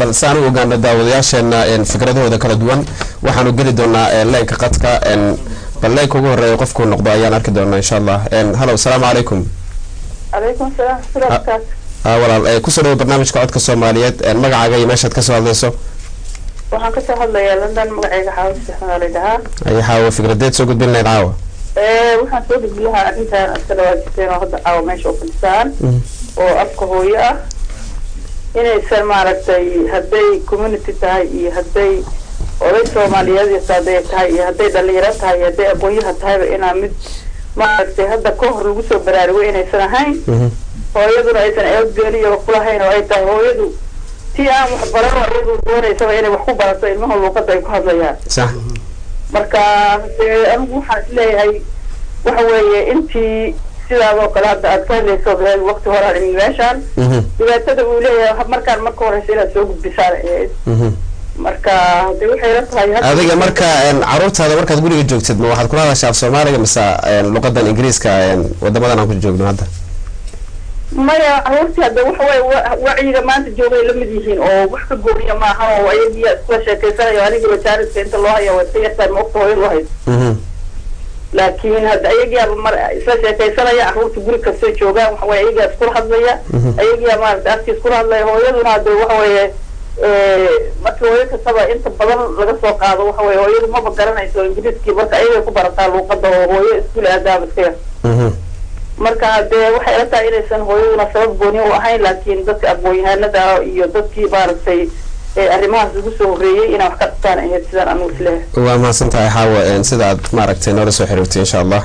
bal saan u ogaano daawadayaasheena fikradahooda kala duwan waxaanu geli doonaa leenka qadka bal leenka ugu horeeya qofku noqdo ayaan arki doonaa insha Allah hello salaamu calaykum عليكم السلام ورحمة الله walaal ku soo dhaw barnaamijka codka Soomaaliyeed magacaaga iyo meeshaad ka soo hadlayso waxaan ka soo hadlayaa London magacayga Xaawo Saxan leedahay ay xaawo fikradeed soo gudbinay caawa waxaan soo gudbinayaa intaan asalawaadteen oo hadda caawa meesha u fadhisaan oo afka hooyo ah inay maaragtay haday community tahay iyo haday oday Soomaaliyeed iyo saadaya tahay iyo haday dhalinyaro tahay iyo haday aqoonyaha tahay inaa mid maaragtay hadda ka hor lagu soo baraarugay inaysan ahayn hooyaduna aysan eedgeeliyo kulahayn oo ay tahay hooyadu tii aan wax baran oo iyadu doonaysa inay wax ku barato ilmaha luuqada ay ku hadlayaan sax marka anigu waxaan isleeyahay waxa weeye intii sidaadoo kale hadda aad ka hadlayso waqti hore aan meeshaan dhibaatada uu leeyahay marka horeysa inaad soo gudbisaan marka hadii waxay la tahay adiga marka caruurtaada markaad guriga joogtid ma waxaad kula hadashaa Soomaaliga mise luqadan Ingiriiska wadamadan aan ku joogno hadda maya caruurtii hadda waxa way wacyiga maanta joogay la mid yihiin oo wax ka gooniya ma aha oo ayaga isla sheekeysanayo aniga wasaarada inta loo hayo way tayartaan waqti hore loo hayo laakiin hadda ayaga mar isla sheekeysanaya caruurta guri kasta joogaan waxa way ayaga isku hadlaya ayaga maanta afkiis ku hadlaya hooyaduna hadda waxa way marka hooyo kastaba inta badan laga soo qaado waxa way hooyadu ma garanayso Ingiriiski marka ayaga ku barataa luqadda oo hooyo iskuul aadaab iska marka hadee waxay la tahay inaysan hooyaduna sabab gooni u ahayn laakiin dadka aqoon-yahanada iyo dadkii baartay arrimahaas ugu soo horeeyay inay wax ka qabtaan ay sidaan anu isleeyahay waa maasantahay xaawo sida aad maaragtay noo soo xiriirtay insha Allah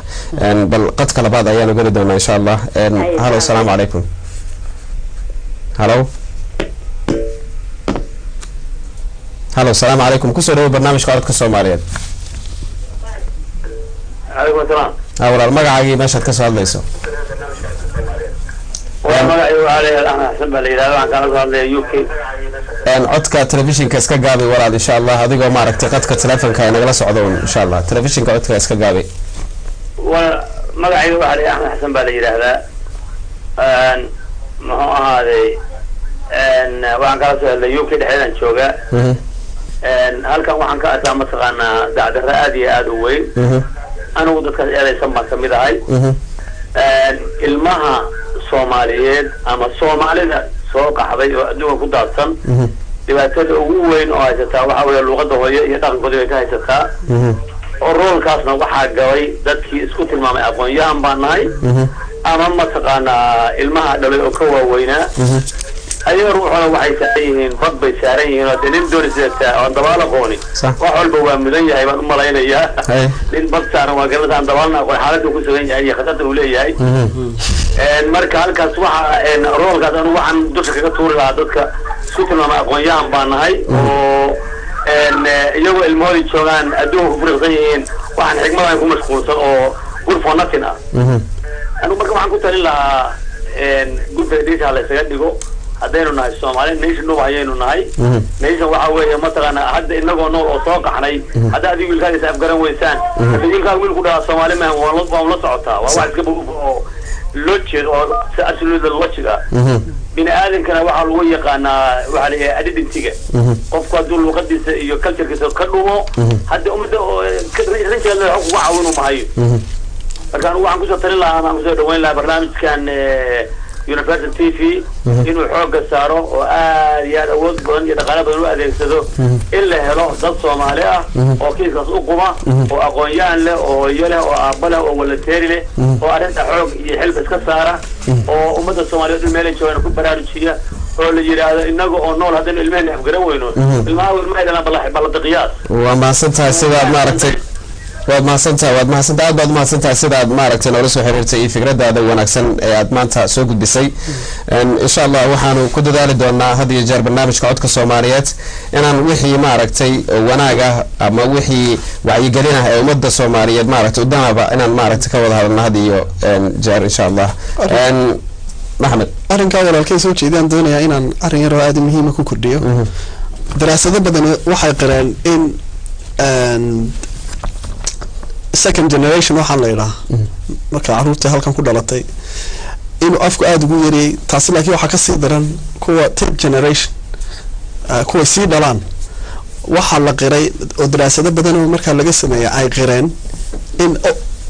bal qadka labaad ayaan geli doonaa insha Allah hello salaamu calaykum hello hello salaamu calaykum ku soo dhaw barnaamijka codka Soomaaliyeed عليكم السلام walaal magacaaga meeshaad ka soo hadlayso magacaygu عليه الآن أحسن بالإله عن كان صار UK codka telefishinka iska gaabi walaal insha Allah adigoo maaragtay qadka telefonka ay nagala socdo insha Allah telefishinka codka iska gaabi magacaygu عليه أحسن بالإله ما هو هذا وعن كان صار UK دحين شوقة هل كان وعن كان أسامة سقنا دعد الرأدي أدوي أنا ودك إلى سما سميداي المها Soomaaliyeed ama Soomaalida soo qaxday oo adduunka ku daadsan dhibaatada ugu weyn oo haysataa waxa weeye luqadda hooyo iyo dhaqankooda ay ka haysataa oo roolkaasna waxaa gabay dadkii isku tilmaamay aqoon-yahan baan nahay ama mataqaanaa ilmaha dhalay oo ka waaweynaa ayaga ruuxuna waxay saaran yihiin bad bay saaran yihiin oo nin doorisata oo dabaal aqooni wax walba waa mudan yahay baan u malaynayaa nin bad saaran waa garanaysaa dabaalna aqoon xaaladda ku sugan yahay iyo khatarta uu leeyahay marka halkaas waxa roolkaas anu waxaan dusha kaga tuuri lahaa dadka isku tilmaamay aqoon-yahan baan nahay oo iyagoo ilmahooda joogaan adduunka ku fariiqsan yihiin waxaan xigmadahan ku mashquulsan oo good for nothing ah anu marka waxaan ku talin lahaa good foundation la isaga dhigo haddaynu nahay Soomaali nation nooc ayaynu nahay nation waxa weeye mataqaana hadda inagoo nool oo soo qaxnay hadda adigu wiilkaaga isaab garan weysaan hadda wiilkaaga wiil ku dhaha Soomaali ma waa la socotaa waa wax iska oo logic oo absolute logic bini aadankana waxa lagu yaqaanaa waxa la identity-ga qofku hadduu luqadiisa iyo culture-kiisa ka dhumo hadda umada oo ka rinjiga leh wax ku caawin u mahayo marka waxaan ku soo talin lahaa aan ku soo dhaweyn lahaa barnaamijkan Universal TV inuu xooga saaro oo aad iyo aad awood badan iyo dhaqaale badan u adeegsado in la helo dad Soomaali ah oo kiiskaas u quba oo aqoon-yahan leh oo hooyo leh oo aabba leh oo walateeri leh oo arrinta xoog iyo xilbis ka saara oo ummadda Soomaaliyeed meel ay joogaan ku baraarujiya oo la yiraahdo inaga oo nool haddana ilmaheena afgaran weyno ilmaha ilmaheena balla qiyaas waa maasantahay sidaad maaragtay waad maasantahay aad baad maasantahay sidaad maaragtay noola soo xiriirtay fikradaada wanaagsan ee aad maanta soo gudbisay insha Allah waxaanu ku dadaali doonaa had iyo jeer barnaamijka codka Soomaaliyeed inaan wixii maaragtay wanaaga ama wixii wacyigelin ah ee ummadda Soomaaliyeed maaragtay udanaba inaan maaragtay ka wada hadalno had iyo jeer insha Allah Maxamed arrinka walaalkay soo jeedaan doonaya inaan arrin yar oo aad muhiim ah ku kordhiyo daraasado badan waxay qireen in second generation waxaan leeyahay marka caruurta halkan ku dhalatay inuu afku aad ugu yariyay taasi laakiin waxa ka sii daran kuwa third generation kuwa sii dhalaan waxaa la qiray oo daraasado badan oo markaa laga sameeya ay qireen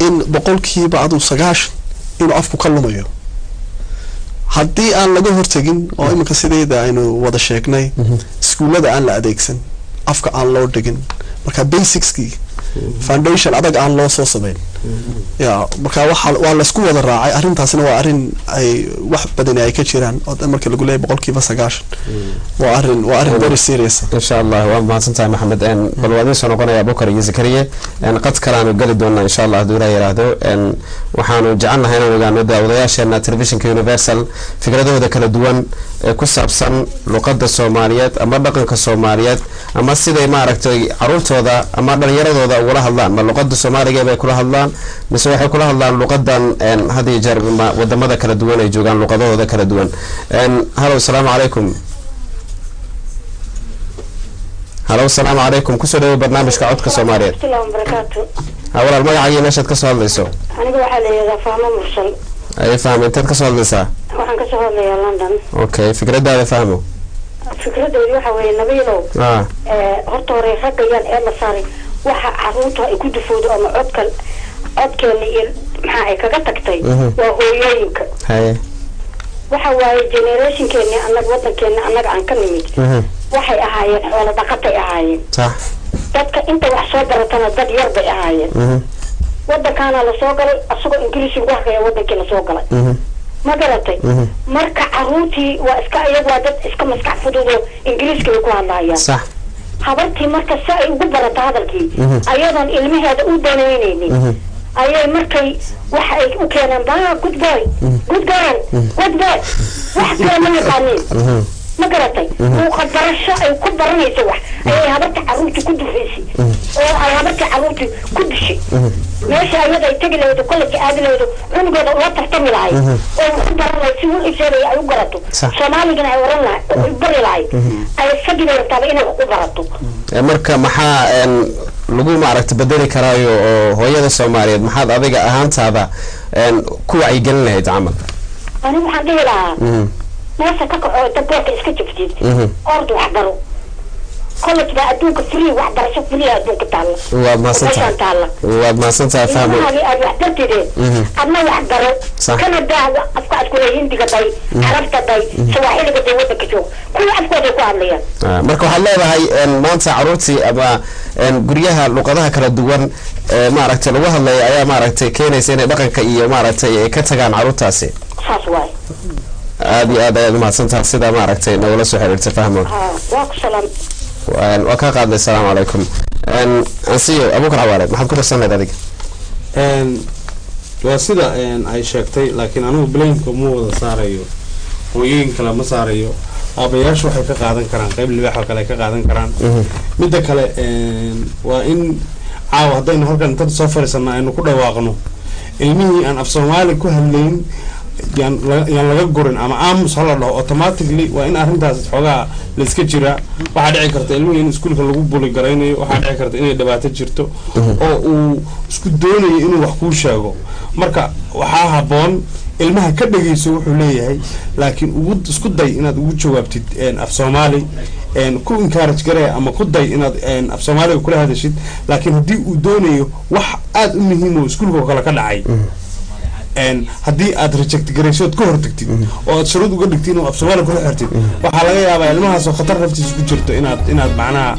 in boqolkiiba aduu 90 inuu afku ka lumayo haddii aan laga hortagin oo iminka sideeda aynu wada sheegnay iskuullada aan la adeegsan afka aan loo dhigin marka basicskii foundation adag aan loo soo sameyn ya marka waa la isku wada raacay arrintaasina waa arrin ay wax badan ay ka jiraan oo marka lagu leeyahay boqolkiiba 90 waa arrin very serious insha Allah waa mahadsantahay Maxamed bal waadin soo noqonaya Bukar iyo Zakariya qad kalaanu gali doonaa insha Allah haduu yiraahdo waxaanu jecelnahay inaan ogaano daawadayaasheena telefishinka Universal fikradooda kala duwan ee ku saabsan luqadda Soomaaliyeed ama dhaqanka Soomaaliyeed ama siday ma aragtay caruurtooda ama dhalinyaradooda uga hadlaan ma luqadda Soomaaliga ay kula hadlaan mise waxay kula hadlaan luqadan hadii jeer wadamada kala duwan ay joogan luqadooda kala duwan hello assalamu alaykum hello assalamu alaykum kusoo dhaw barnaamijka codka Soomaaliyeed assalaamu barakatuh awal magacaaga meeshaad ka soo hadlayso aniga waxa la yiraahdaa Fahmo Mursal ay fahmo intaad ka soo hadlaysaa waxaan ka soo hadlayaa London okay fikradaada fahmo fikradoodu waxa weeye nabiilow horta hore ragayaan ee la saaray waxa caruurta ay ku dufoodo ama codkeena iyo maxaa ay kaga tagtay waa hooyooyinka waxa waaye generationkeena annaga wadankeena annaga aan ka nimid waxay ahaayeen xoolo dhaqatay ahaayeen sax dadka inta wax soo baratana dad yar bay ahaayeen wadankaana la soo galay asagoo ingiriisi wax ka wadankii la soo galay ma garatay marka caruurtii waa iska iyagu waa dad iska maskax fudud oo ingiriiska ku hadlaayaan sax habartii marka si ay ugu barato hadalkii ayadoon ilmaheeda u danaynaynin ayay markay waxa ay u keenaan baa good boy good girl good boy wax kale ma yaqaanin ma garatay oo barasho ay ku baranayso wax ay habarta caruurtii ku dufaysay oo ay habarta caruurtii ku dishay meesha ayada ay tagi lahayd college aadi lahayd cunugooda la tartami lahayd oo ku baran lahayd si uu isheegay ay u garato Soomaaligana ay waran lahayd oo bari lahayd ay fadhiga rabtaa inay ku barato marka maxaa lagu maaragtay bedeli karaayo oo hooyada Soomaaliyeed maxaad adiga ahaantaada ku wacyi gelin lahayd amal anigu waxaan dhihi lahaa meesha ka kaco dadka iska jabtid ordu wax baro college ba adduunka free wax barasho free adduunka taala waa ma santaa fahmo aad wax bartideen adna wax baro kana daawa afka aad kula hindiga day arabta day Soomaaliga day wadanka joog kuwa afkooda ku hadlayaan marka waxaad leedahay maanta caruurtii ama guryaha luqadaha kala duwan ma aragtay lagu hadlay ayaa ma aragtay keenaysa inay dhaqanka iyo ma aragtay ka tagaan caruurtaasi saas waay aad iyo aad ayaad mahadsantahay sida ma aragtay nagula soo xiriirtay fahmo waa ku salaam waa ka qaaday assalamu alaykum ansiyo Abu Karawaale maxaad ku tarsanay adiga waa sida ay sheegtay laakiin anigu blame-ka ma wada saarayo hooyooyin kale ma saarayo aabayaashu waxay ka qaadan karaan qayb libaax oo kale ka qaadan karaan midda kale waa in caawa haddaynu halkan inta soo fariisano aynu ku dhawaaqno ilmihii aan af Soomaali ku hadlayn yaan laga gurin ama aamus hala dhaho automatically waa in arrintaas xogaa la iska jira waxa dhici karta ilmuhu in iskuulka lagu buli gareynayo waxa dhici karta inay dhibaato jirto oo uu isku doonayo inuu wax ku sheego marka waxa haboon ilmaha ka dhageyso wuxuu leeyahay laakiin ugu isku day inaad ugu jawaabtid af Soomaali ku encourage garay ama ku day inaad af Soomaaliga kula hadashid laakiin hadii uu doonayo wax aad u muhiim oo iskuulka kala ka dhacay haddii aad reject garaysood ka hortagtid oo aad shuruud uga dhigtiin oo af Soomaali kula xirtid waxa laga yaabaa ilmahaas oo khatar naftiisa ku jirto inaad macnaha